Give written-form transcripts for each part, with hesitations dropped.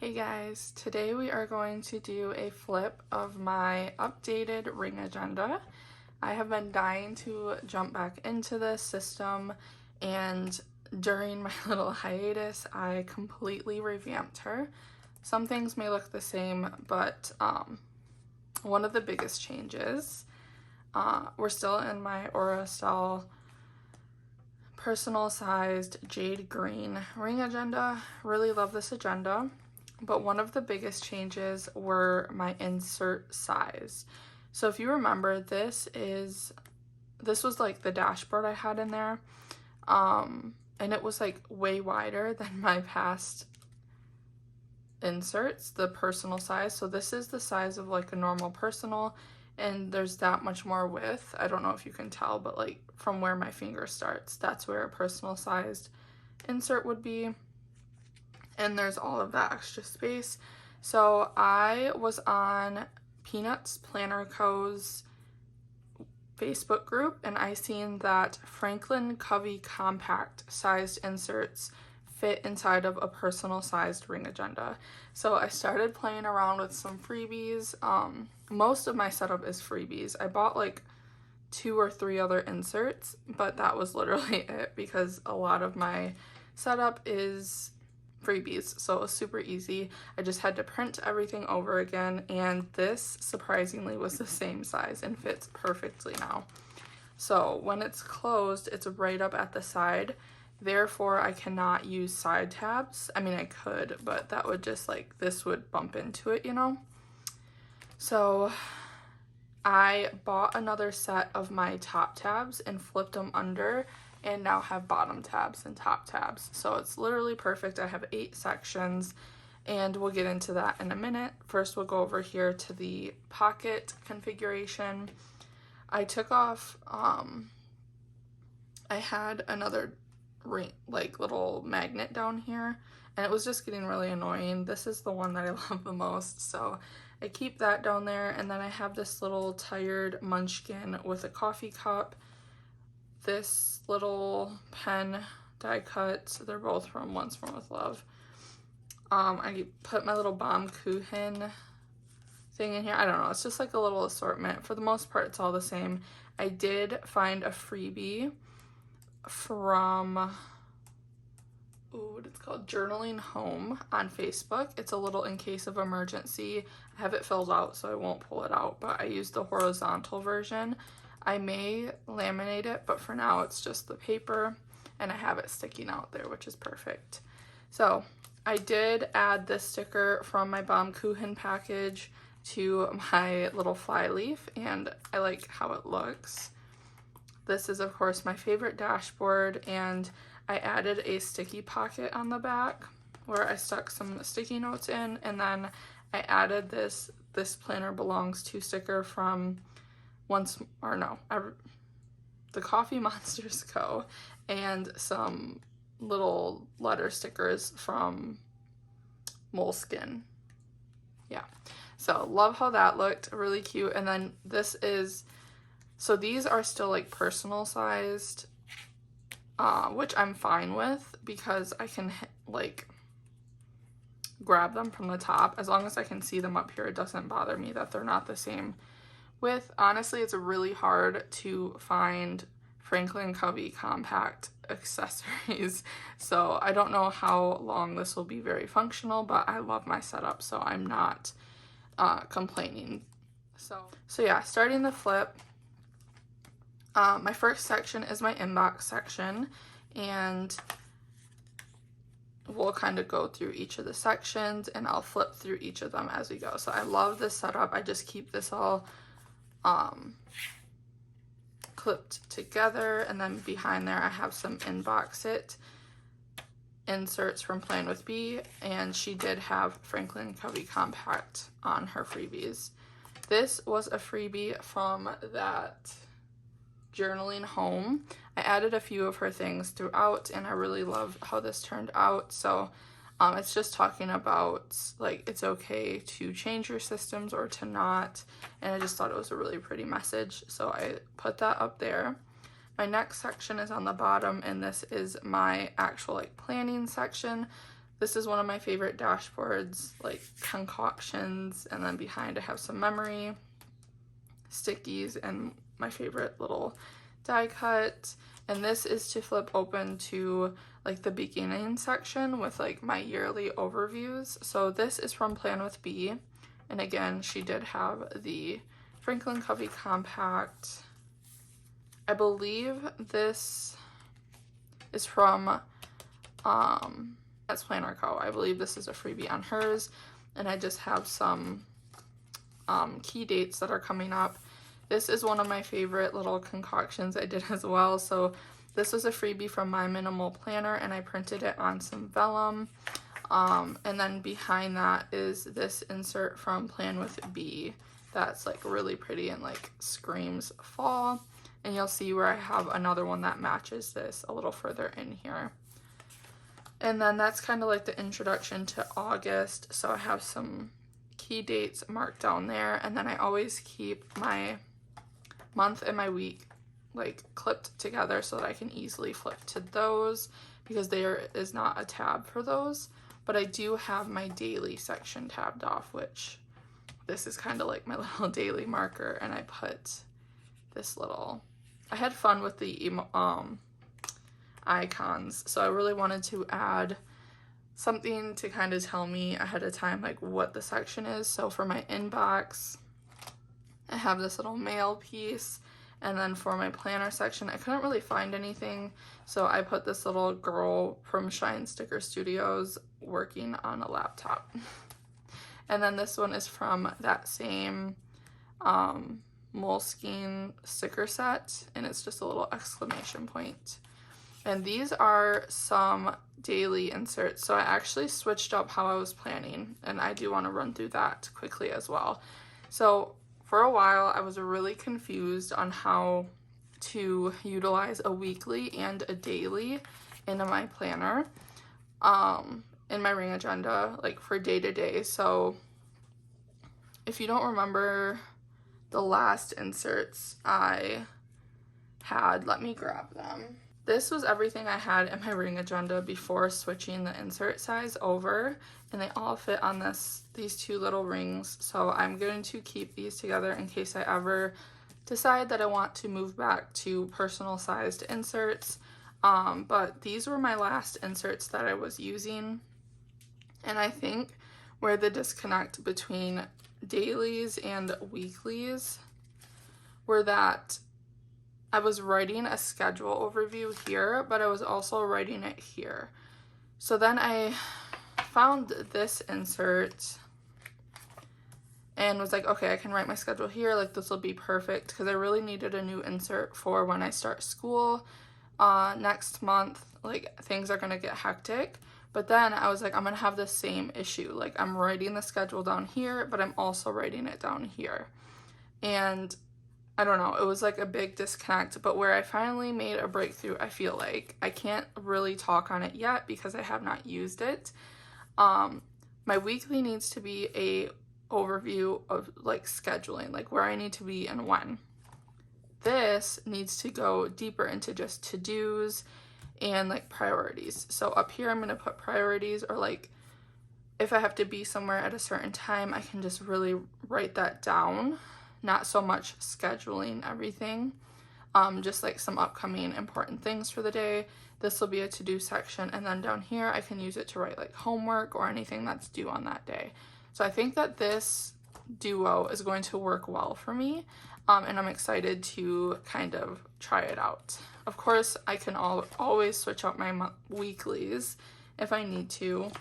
Hey guys, today we are going to do a flip of my updated ring agenda. I have been dying to jump back into this system, and during my little hiatus I completely revamped her. Some things may look the same, but one of the biggest changes, we're still in my ESTELLE personal sized jade green ring agenda. Really love this agenda. But one of the biggest changes were my insert size. So if you remember, this was like the dashboard I had in there. And it was like way wider than my past inserts, the personal size. So this is the size of like a normal personal, and there's that much more width. I don't know if you can tell, but like from where my finger starts, that's where a personal sized insert would be. And there's all of that extra space. So I was on Peanuts Planner Co.'s Facebook group, and I seen that Franklin Covey compact sized inserts fit inside of a personal sized ring agenda. So I started playing around with some freebies. Most of my setup is freebies. I bought like 2 or 3 other inserts, but that was literally it because a lot of my setup is freebies, so it was super easy. I just had to print everything over again, and this surprisingly was the same size and fits perfectly now. So when it's closed, it's right up at the side, therefore I cannot use side tabs. I mean, I could, but that would just like, this would bump into it, you know? So I bought another set of my top tabs and flipped them under, and now have bottom tabs and top tabs. So it's literally perfect. I have 8 sections, and we'll get into that in a minute. First, we'll go over here to the pocket configuration. I took off, I had another ring, like little magnet down here, and it was just getting really annoying. This is the one that I love the most, so I keep that down there. And then I have this little tired munchkin with a coffee cup, this little pen die cut. They're both from Once More With Love. I put my little Kuchen thing in here. I don't know, it's just like a little assortment. For the most part, it's all the same. I did find a freebie from, what it's called, Journaling Home on Facebook. It's a little in case of emergency. I have it filled out, so I won't pull it out, but I used the horizontal version. I may laminate it, but for now it's just the paper, and I have it sticking out there, which is perfect. So I did add this sticker from my Kuchen package to my little fly leaf, and I like how it looks. This is of course my favorite dashboard, and I added a sticky pocket on the back where I stuck some sticky notes in, and then I added this planner belongs to sticker from the Coffee Monsters Co. and some little letter stickers from Moleskine. Yeah, so love how that looked, really cute. And then so these are still like personal sized, which I'm fine with because I can like grab them from the top. As long as I can see them up here, it doesn't bother me that they're not the same width. Honestly, it's really hard to find Franklin Covey compact accessories, so I don't know how long this will be very functional, but I love my setup, so I'm not complaining. So yeah, starting the flip, my first section is my inbox section, and we'll kind of go through each of the sections, and I'll flip through each of them as we go. So I love this setup. I just keep this all clipped together, and then behind there I have some Inbox It inserts from Plan with B, and she did have Franklin Covey compact on her freebies. This was a freebie from that Journaling Home. I added a few of her things throughout, and I really love how this turned out. So it's just talking about like it's okay to change your systems or to not, and I just thought it was a really pretty message, so I put that up there. My next section is on the bottom, and this is my actual like planning section. This is one of my favorite dashboards, like concoctions, and then behind I have some memory, stickies, and my favorite little die cut. And this is to flip open to like the beginning section with like my yearly overviews. So this is from Plan with B, and again, she did have the Franklin Covey Compact. I believe this is from that's Planner Co. I believe this is a freebie on hers, and I just have some key dates that are coming up. This is one of my favorite little concoctions I did as well. So this was a freebie from My Minimal Planner, and I printed it on some vellum. And then behind that is this insert from Plan with B that's like really pretty and like screams fall. And you'll see where I have another one that matches this a little further in here. And then that's kind of like the introduction to August. So I have some key dates marked down there, and then I always keep my month and my week like clipped together so that I can easily flip to those, because there is not a tab for those. But I do have my daily section tabbed off, which this is kind of like my little daily marker, and I put this little, I had fun with the icons, so I really wanted to add something to kind of tell me ahead of time like what the section is. So for my inbox, I have this little mail piece, and then for my planner section, I couldn't really find anything, so I put this little girl from Shine Sticker Studios working on a laptop. And then this one is from that same Moleskine sticker set, and it's just a little exclamation point. And these are some daily inserts, so I actually switched up how I was planning, and I do want to run through that quickly as well. So for a while, I was really confused on how to utilize a weekly and a daily in my planner, in my ring agenda, like for day to day. So if you don't remember the last inserts I had, let me grab them. This was everything I had in my ring agenda before switching the insert size over, and they all fit on these two little rings. So I'm going to keep these together in case I ever decide that I want to move back to personal sized inserts. But these were my last inserts that I was using, and I think where the disconnect between dailies and weeklies were that I was writing a schedule overview here, but I was also writing it here. So then I found this insert and was like, okay, I can write my schedule here, like this will be perfect, because I really needed a new insert for when I start school next month. Like things are gonna get hectic. But then I was like, I'm gonna have the same issue. Like I'm writing the schedule down here, but I'm also writing it down here. And I don't know, it was like a big disconnect, but where I finally made a breakthrough, I feel like, I can't really talk on it yet because I have not used it. My weekly needs to be a overview of like scheduling, like where I need to be and when. This needs to go deeper into just to-dos and like priorities. So up here, I'm gonna put priorities, or like if I have to be somewhere at a certain time, I can just really write that down. Not so much scheduling everything, just like some upcoming important things for the day. This will be a to-do section, and then down here I can use it to write like homework or anything that's due on that day. So I think that this duo is going to work well for me, and I'm excited to kind of try it out. Of course, I can always switch out my weeklies if I need to.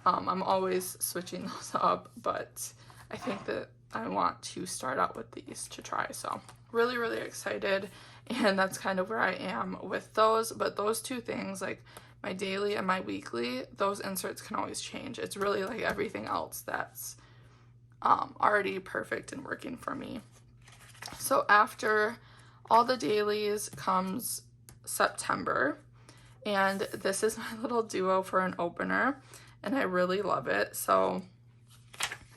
I'm always switching those up, but I think that I want to start out with these to try. So really, really excited, and that's kind of where I am with those. But those two things, like my daily and my weekly, those inserts can always change. It's really like everything else that's already perfect and working for me. So after all the dailies comes September, and this is my little duo for an opener, and I really love it. So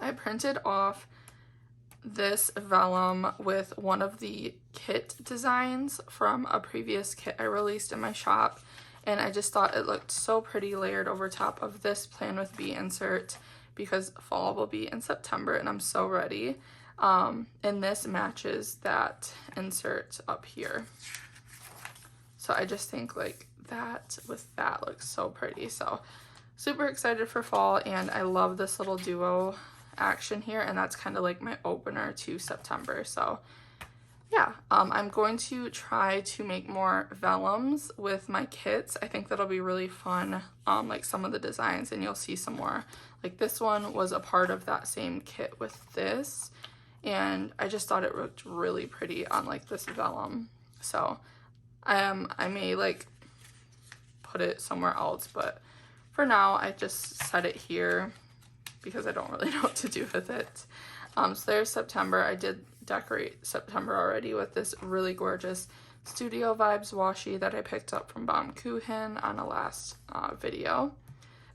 I printed off this vellum with one of the kit designs from a previous kit I released in my shop, and I just thought it looked so pretty layered over top of this Plan with B insert because fall will be in September and I'm so ready. And this matches that insert up here. So I just think like that with that looks so pretty. So super excited for fall, and I love this little duo action here, and that's kind of like my opener to September. So yeah, I'm going to try to make more vellums with my kits. I think that'll be really fun, like some of the designs, and you'll see some more. Like this one was a part of that same kit with this, and I just thought it looked really pretty on like this vellum. So I may like put it somewhere else, but for now I just set it here because I don't really know what to do with it. So there's September. I did decorate September already with this really gorgeous Studio Vibes washi that I picked up from Baumkuchen on a last video.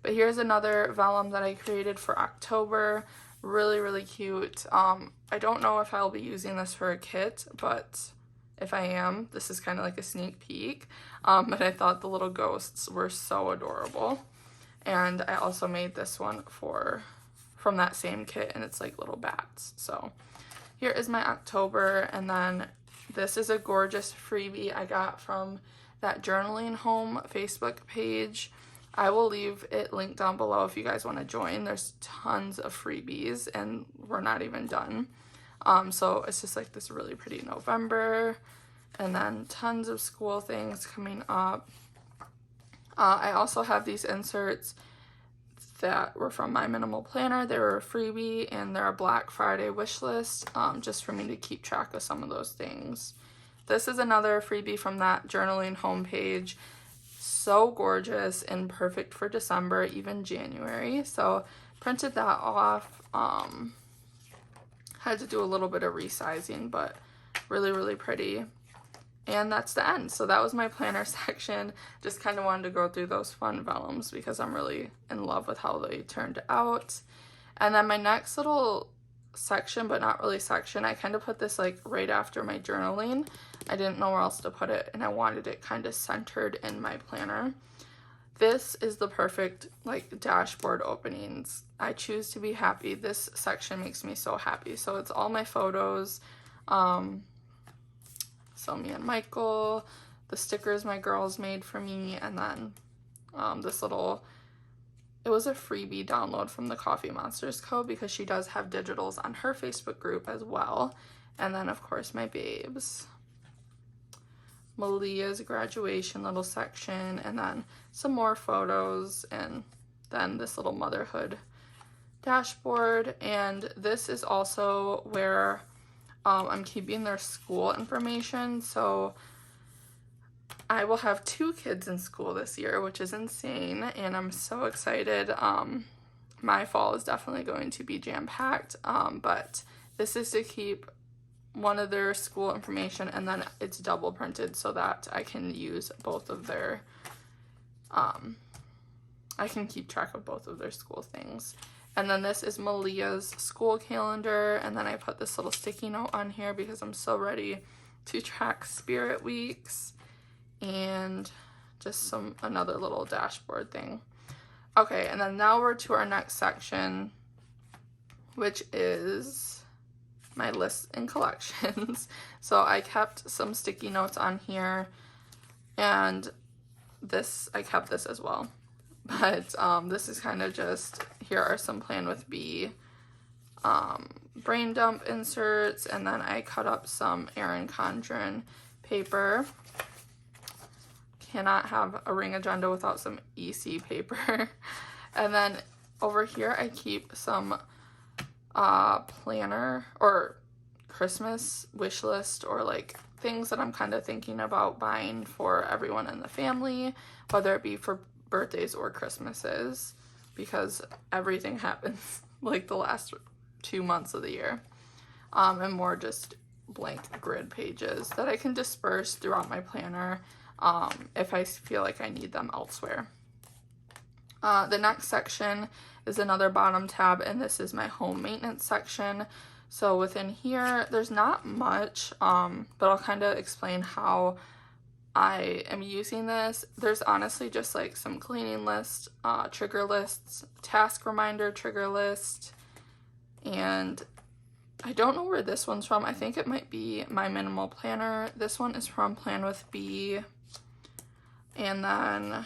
But here's another vellum that I created for October. Really, really cute. I don't know if I'll be using this for a kit, but if I am, this is kind of like a sneak peek. But I thought the little ghosts were so adorable. And I also made this one from that same kit, and it's like little bats. So here is my October, and then this is a gorgeous freebie I got from that Journaling Home Facebook page. I will leave it linked down below if you guys want to join. There's tons of freebies, and we're not even done. So it's just like this really pretty November, and then tons of school things coming up. I also have these inserts that were from my minimal planner. They were a freebie, and they're a Black Friday wish list, just for me to keep track of some of those things. This is another freebie from that Journaling homepage. So gorgeous and perfect for December, even January. So printed that off. Had to do a little bit of resizing, but really, really pretty. And that's the end. So that was my planner section. Just kind of wanted to go through those fun vellums because I'm really in love with how they turned out. And then my next little section, but not really section, I kind of put this like right after my journaling. I didn't know where else to put it, and I wanted it kind of centered in my planner. This is the perfect like dashboard openings. I choose to be happy. This section makes me so happy. So it's all my photos. So me and Michael, the stickers my girls made for me, and then this little, it was a freebie download from the Coffee Monsters Co. because she does have digitals on her Facebook group as well. And then of course my babes. Mariyea's graduation little section, and then some more photos, and then this little motherhood dashboard. And this is also where I'm keeping their school information. So I will have 2 kids in school this year, which is insane, and I'm so excited. My fall is definitely going to be jam-packed, but this is to keep one of their school information, and then it's double printed so that I can use both of their, I can keep track of both of their school things. And then this is Mariyea's school calendar, and then I put this little sticky note on here because I'm so ready to track spirit weeks, and just another little dashboard thing. Okay, and then now we're to our next section, which is my lists and collections. So I kept some sticky notes on here, and I kept this as well. But this is kind of just, here are some Plan with B brain dump inserts, and then I cut up some Erin Condren paper. Cannot have a ring agenda without some EC paper. And then over here I keep some planner or Christmas wish list, or like things that I'm kind of thinking about buying for everyone in the family, whether it be for birthdays or Christmases, because everything happens like the last 2 months of the year. And more just blank grid pages that I can disperse throughout my planner if I feel like I need them elsewhere. The next section is another bottom tab, and this is my home maintenance section. So within here, there's not much, but I'll kind of explain how I am using this. There's honestly just like some cleaning lists, trigger lists, task reminder trigger list, and I don't know where this one's from. I think it might be my minimal planner. This one is from Plan with B, and then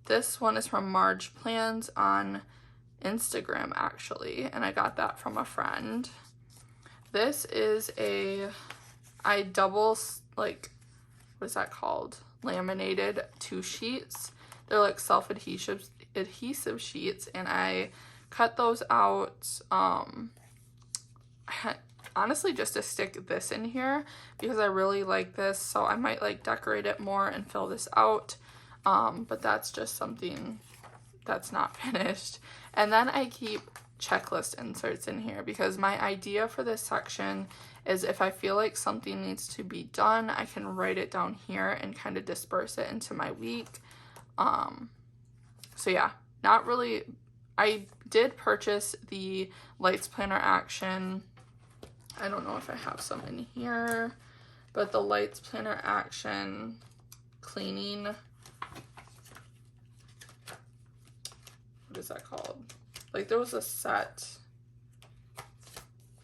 this one is from Marge Plans on Instagram actually, and I got that from a friend. This is I double, like, what is that called? Laminated 2 sheets. They're like self-adhesive sheets, and I cut those out, honestly just to stick this in here because I really like this, so I might like decorate it more and fill this out, but that's just something that's not finished. And then I keep checklist inserts in here because my idea for this section is if I feel like something needs to be done, I can write it down here and kind of disperse it into my week. So yeah, not really. I did purchase the Lights Planner Action. I don't know if I have some in here, but the Lights Planner Action cleaning, what is that called? Like, there was a set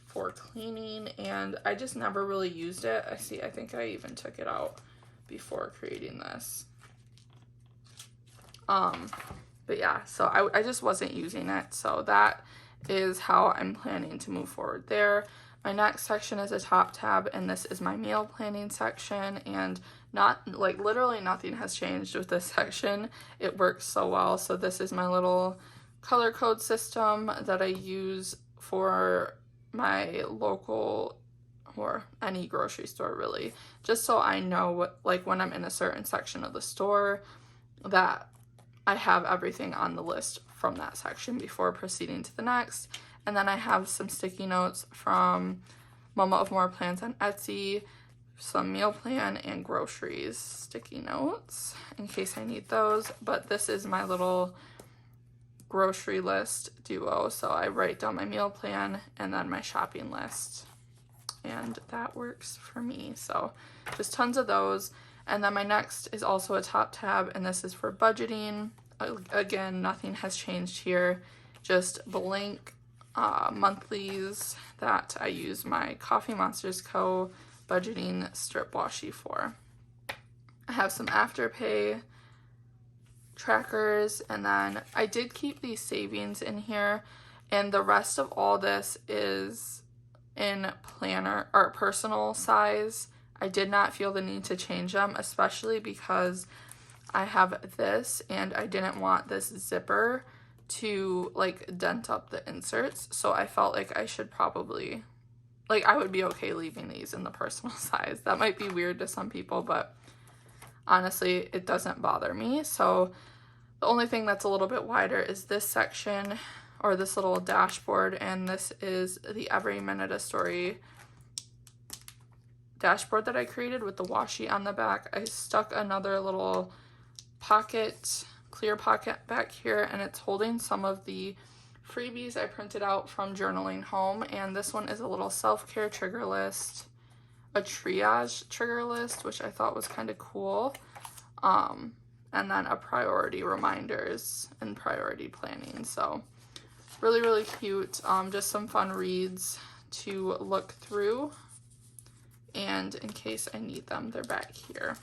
for cleaning, and I just never really used it. I think I even took it out before creating this. But yeah, so I just wasn't using it, so that is how I'm planning to move forward there. My next section is a top tab, and this is my meal planning section, and literally nothing has changed with this section. It works so well. So this is my little color code system that I use for my local or any grocery store really, just so I know what, like, when I'm in a certain section of the store, that I have everything on the list from that section before proceeding to the next. And then I have some sticky notes from Mama of More Plans on Etsy, some meal plan and groceries sticky notes in case I need those. But this is my little grocery list duo, so I write down my meal plan and then my shopping list, and that works for me. So just tons of those. And then my next is also a top tab, and this is for budgeting. Again, nothing has changed here, just blank monthlies that I use my Coffee Monsters Co. budgeting strip washi for. I have some Afterpay trackers, and then I did keep these savings in here, and the rest of all this is in planner or personal size. I did not feel the need to change them, especially because I have this and I didn't want this zipper to like dent up the inserts, so I felt like I should probably, like, I would be okay leaving these in the personal size. That might be weird to some people, but honestly it doesn't bother me. So the only thing that's a little bit wider is this section, or this little dashboard, and this is the Every Minute a Story dashboard that I created with the washi on the back. I stuck another little pocket, clear pocket back here, and it's holding some of the freebies I printed out from Journaling Home. And this one is a little self-care trigger list, a triage trigger list, which I thought was kind of cool, and then a priority reminders and priority planning. So really, really cute. Just some fun reads to look through, and in case I need them, they're back here.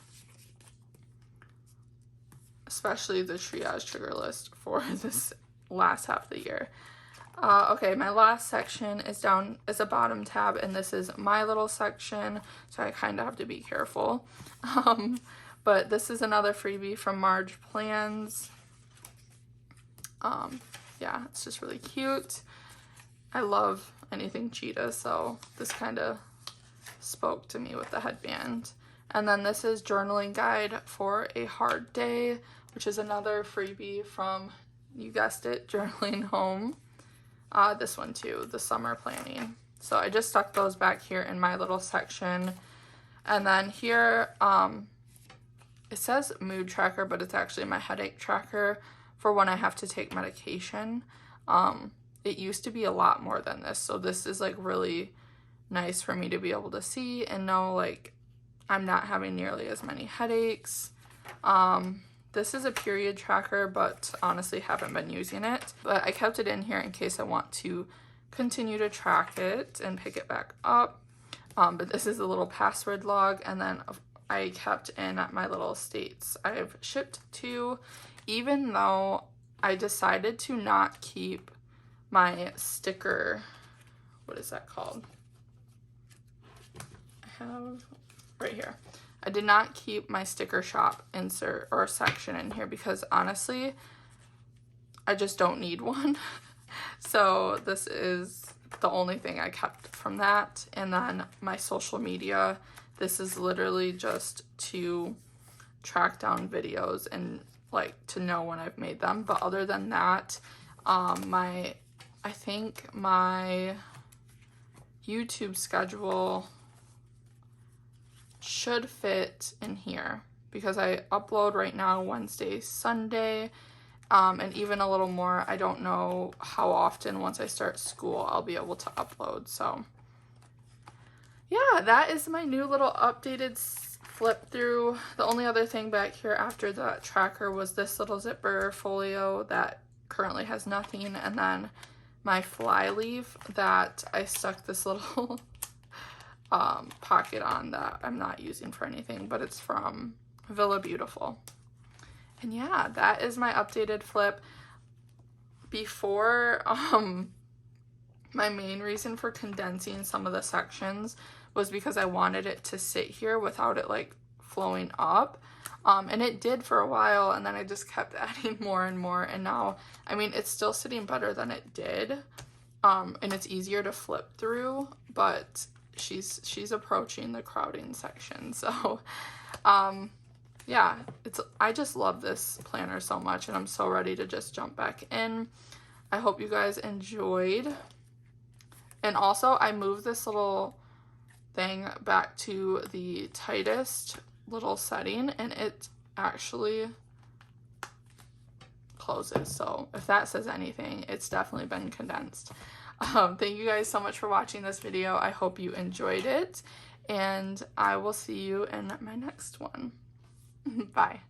Especially the triage trigger list for this last half of the year. Okay, my last section is a bottom tab, and this is my little section, so I kind of have to be careful. But this is another freebie from Marge Plans. Yeah, it's just really cute. I love anything cheetah, so this kind of spoke to me with the headband. And then this is Journaling Guide for a Hard Day, which is another freebie from, you guessed it, Journaling Home. This one too, the summer planning. So I just stuck those back here in my little section. And then here, it says mood tracker, but it's actually my headache tracker for when I have to take medication. It used to be a lot more than this, so this is like really nice for me to be able to see and know, like, I'm not having nearly as many headaches. This is a period tracker, but honestly haven't been using it. But I kept it in here in case I want to continue to track it and pick it back up. But this is a little password log, and then I kept in my little states I've shipped to, even though I decided to not keep my sticker, what is that called? I have right here. I did not keep my sticker shop insert or section in here because honestly, I just don't need one. So this is the only thing I kept from that. And then my social media, this is literally just to track down videos and like to know when I've made them. But other than that, I think my YouTube schedule should fit in here because I upload right now Wednesday, Sunday, and even a little more. I don't know how often once I start school I'll be able to upload. So yeah, that is my new little updated flip through. The only other thing back here after the tracker was this little zipper folio that currently has nothing, and then my fly leaf that I stuck this little pocket on that I'm not using for anything, but it's from Villa Beautiful. And yeah, that is my updated flip. Before, my main reason for condensing some of the sections was because I wanted it to sit here without it like flowing up. And it did for a while, and then I just kept adding more and more, and now, I mean, it's still sitting better than it did, and it's easier to flip through, but she's approaching the crowding section. So yeah, I just love this planner so much, and I'm so ready to just jump back in. I hope you guys enjoyed. And also I moved this little thing back to the tightest little setting, and it actually closes. So if that says anything, it's definitely been condensed. Thank you guys so much for watching this video. I hope you enjoyed it, and I will see you in my next one. Bye.